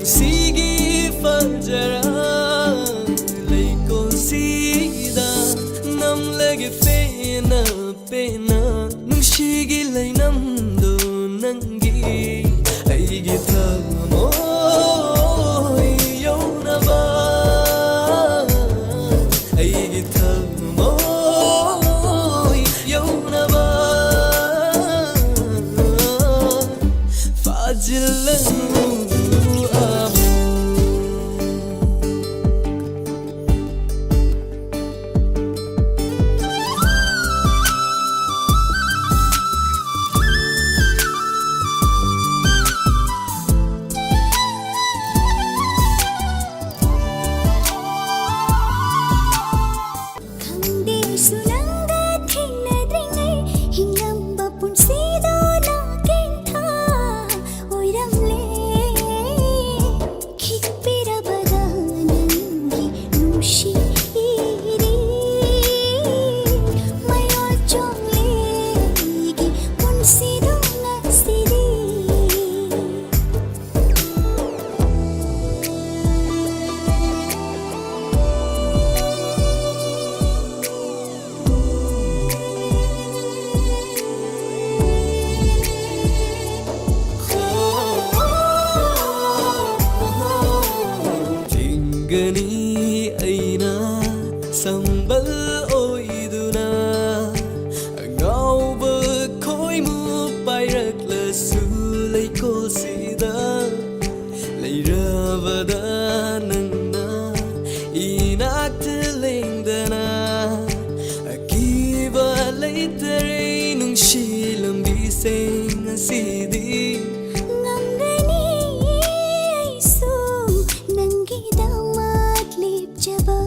Sige fajara leiko sida nam lagi pena pena nung sige lay nam do nangi ay gita mo yo na ba ay gita mo yo na ba fajilan gani aina sambal oiduna angauba khoi mu pairak la su leikol sida leirabada nangna inakta lengdana akiba leitare nungshi lambi seng asidi Jabba